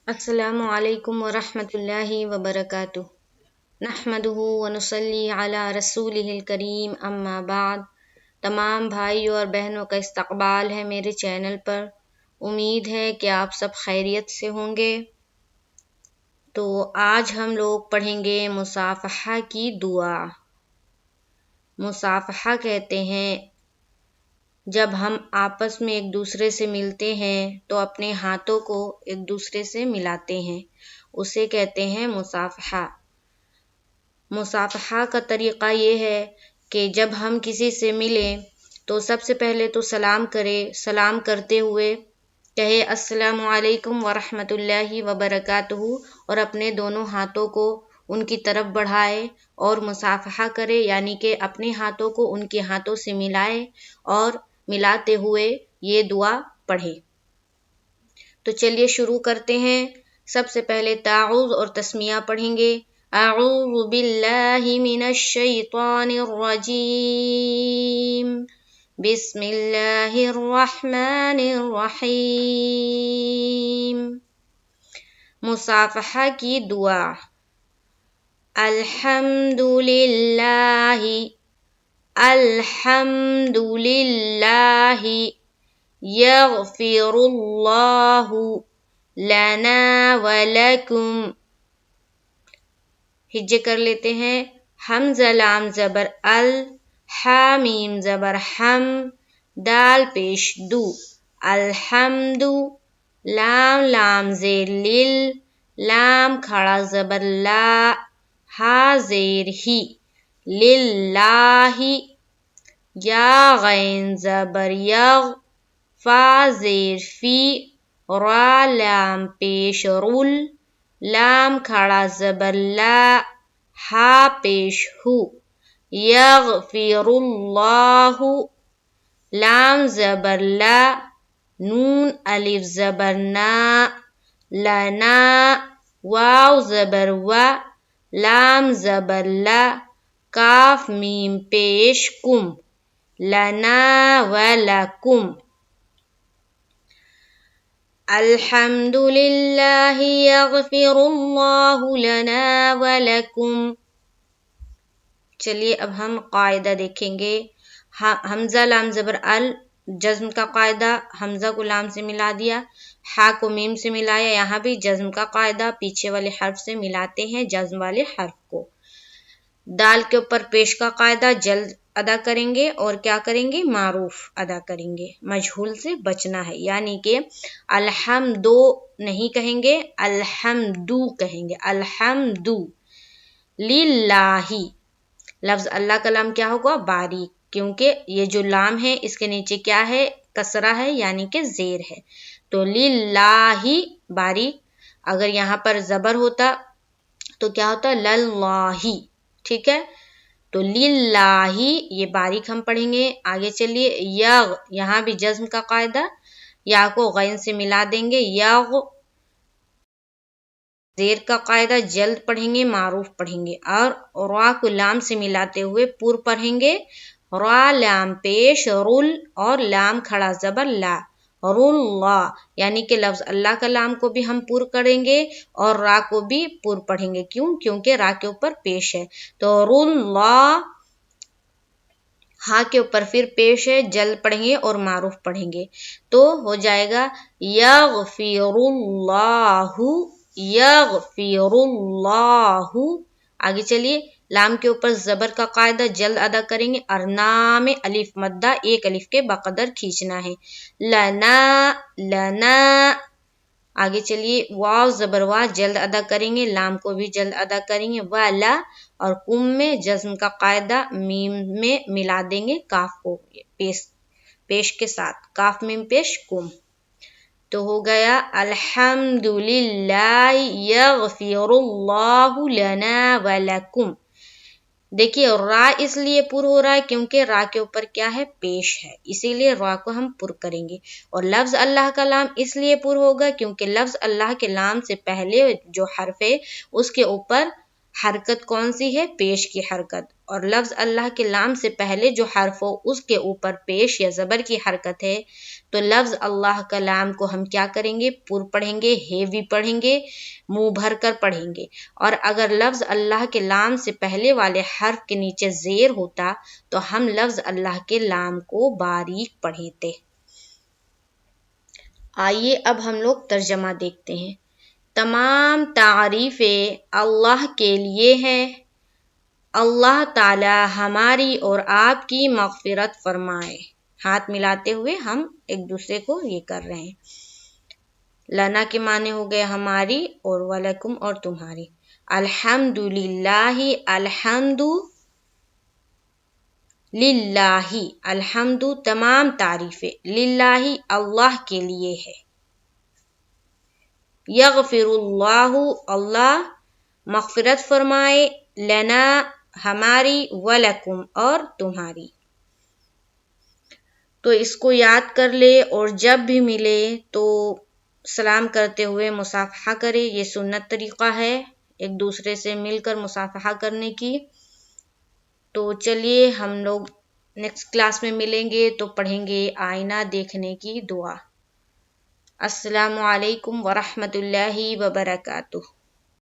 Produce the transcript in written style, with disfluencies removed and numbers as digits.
السلام علیکم ورحمۃ اللہ وبرکاتہ نحمدہ ونصلی علی رسولہ الکریم اما بعد۔ تمام بھائیوں اور بہنوں کا استقبال ہے میرے چینل پر۔ امید ہے کہ آپ سب خیریت سے ہوں گے۔ تو آج ہم لوگ پڑھیں گے مصافحہ کی دعا۔ مصافحہ کہتے ہیں جب ہم آپس میں ایک دوسرے سے ملتے ہیں تو اپنے ہاتھوں کو ایک دوسرے سے ملاتے ہیں، اسے کہتے ہیں مصافحہ۔ مصافحہ کا طریقہ یہ ہے کہ جب ہم کسی سے ملیں تو سب سے پہلے تو سلام کرے، سلام کرتے ہوئے کہے السلام علیکم ورحمۃ اللہ وبرکاتہ، اور اپنے دونوں ہاتھوں کو ان کی طرف بڑھائے اور مصافحہ کرے، یعنی کہ اپنے ہاتھوں کو ان کے ہاتھوں سے ملائے اور ملاتے ہوئے یہ دعا پڑھے۔ تو چلیے شروع کرتے ہیں۔ سب سے پہلے تعوذ اور تسمیہ پڑھیں گے۔ اعوذ باللہ من الشیطان الرجیم، بسم اللہ الرحمن الرحیم۔ مصافحہ کی دعا۔ الحمدللہ، الحمدللہ، یغفر اللہ لنا ولکم۔ ہجے کر لیتے ہیں۔ حمزہ لام زبر ال، حا میم زبر حم، دال پیش دو، الحمد، لام لام زیر لل، لام کھڑا زبر لا، ہا زیر ہی، للہ، یا غین زبر یغ، فا زیر فی، را لام پیش رل، لام کھڑا زبر لا، ہا پیش ہو، یغفر اللہ، لام زبر لا، نون الف زبر نا، لنا، واو زبر و، لام زبر لا، کاف میم پیش کم، لنا ولکم۔ الحمدللہ یغفر اللہ لنا ولکم۔ چلیے اب ہم قاعدہ دیکھیں گے۔ حمزہ لام زبر ال، جزم کا قاعدہ، حمزہ کو لام سے ملا دیا، ہا کو میم سے ملایا، یہاں بھی جزم کا قاعدہ، پیچھے والے حرف سے ملاتے ہیں جزم والے حرف کو۔ دال کے اوپر پیش کا قاعدہ جلد ادا کریں گے اور کیا کریں گے؟ معروف ادا کریں گے، مجہول سے بچنا ہے، یعنی کہ الحمدو نہیں کہیں گے، الحمدو کہیں گے، الحمدو للہ۔ لفظ اللہ کا لام کیا ہوگا؟ باریک، کیونکہ یہ جو لام ہے اس کے نیچے کیا ہے؟ کسرہ ہے، یعنی کہ زیر ہے، تو للہ باریک۔ اگر یہاں پر زبر ہوتا تو کیا ہوتا؟ للہ، ٹھیک ہے؟ تو للہ یہ باریک ہم پڑھیں گے۔ آگے چلیے، یغ، یہاں بھی جزم کا قاعدہ، یا کو غین سے ملا دیں گے، یغ، زیر کا قاعدہ جلد پڑھیں گے، معروف پڑھیں گے، اور را کو لام سے ملاتے ہوئے پور پڑھیں گے، را لام پیش رل، اور لام کھڑا زبر لا، رلا، یعنی کہ لفظ اللہ کا لام کو بھی ہم پور کریں گے اور را کو بھی پور پڑھیں گے۔ کیوں؟ کیونکہ را کے اوپر پیش ہے، تو رلا، ہاں کے اوپر پھر پیش ہے، جلد پڑھیں گے اور معروف پڑھیں گے، تو ہو جائے گا یغفر اللہ، یغفر اللہ۔ آگے چلیے، لام کے اوپر زبر کا قاعدہ جلد ادا کریں گے، ارنا میں الف مدہ ایک الف کے بقدر کھینچنا ہے، لنا، لنا۔ آگے چلیے، واو زبر وا جلد ادا کریں گے، لام کو بھی جلد ادا کریں گے، والا، اور کم میں جزم کا قاعدہ میم میں ملا دیں گے کاف کو پیش کے ساتھ، کاف میم پیش کم، تو ہو گیا الحمدللہ یغفر اللہ لنا ولکم۔ دیکھیے را اس لیے پر ہو رہا ہے کیونکہ را کے اوپر کیا ہے؟ پیش ہے، اسی لیے را کو ہم پر کریں گے، اور لفظ اللہ کا لام اس لیے پر ہوگا کیونکہ لفظ اللہ کے لام سے پہلے جو حرف ہے اس کے اوپر حرکت کون سی ہے؟ پیش کی حرکت۔ اور لفظ اللہ کے لام سے پہلے جو حرف ہو اس کے اوپر پیش یا زبر کی حرکت ہے، تو لفظ اللہ کا لام کو ہم کیا کریں گے؟ پر پڑھیں گے، ہیوی پڑھیں گے، منہ بھر کر پڑھیں گے۔ اور اگر لفظ اللہ کے لام سے پہلے والے حرف کے نیچے زیر ہوتا تو ہم لفظ اللہ کے لام کو باریک پڑھتے۔ آئیے اب ہم لوگ ترجمہ دیکھتے ہیں۔ تمام تعریفیں اللہ کے لیے ہیں۔ اللہ تعالی ہماری اور آپ کی مغفرت فرمائے۔ ہاتھ ملاتے ہوئے ہم ایک دوسرے کو یہ کر رہے ہیں۔ لنا کے معنی ہو گئے ہماری، اور ولکم اور تمہاری۔ الحمدللہ، الحمد للہ، الحمد تمام تعریفیں، للہ اللہ کے لیے ہے۔ یغفر اللہ، اللہ مغفرت فرمائے، لنا ہماری، ولکم اور تمہاری۔ تو اس کو یاد کر لے اور جب بھی ملے تو سلام کرتے ہوئے مصافحہ کرے۔ یہ سنت طریقہ ہے ایک دوسرے سے مل کر مصافحہ کرنے کی۔ تو چلیے ہم لوگ نیکسٹ کلاس میں ملیں گے تو پڑھیں گے آئینہ دیکھنے کی دعا۔ السلام علیکم ورحمۃ اللہ وبرکاتہ۔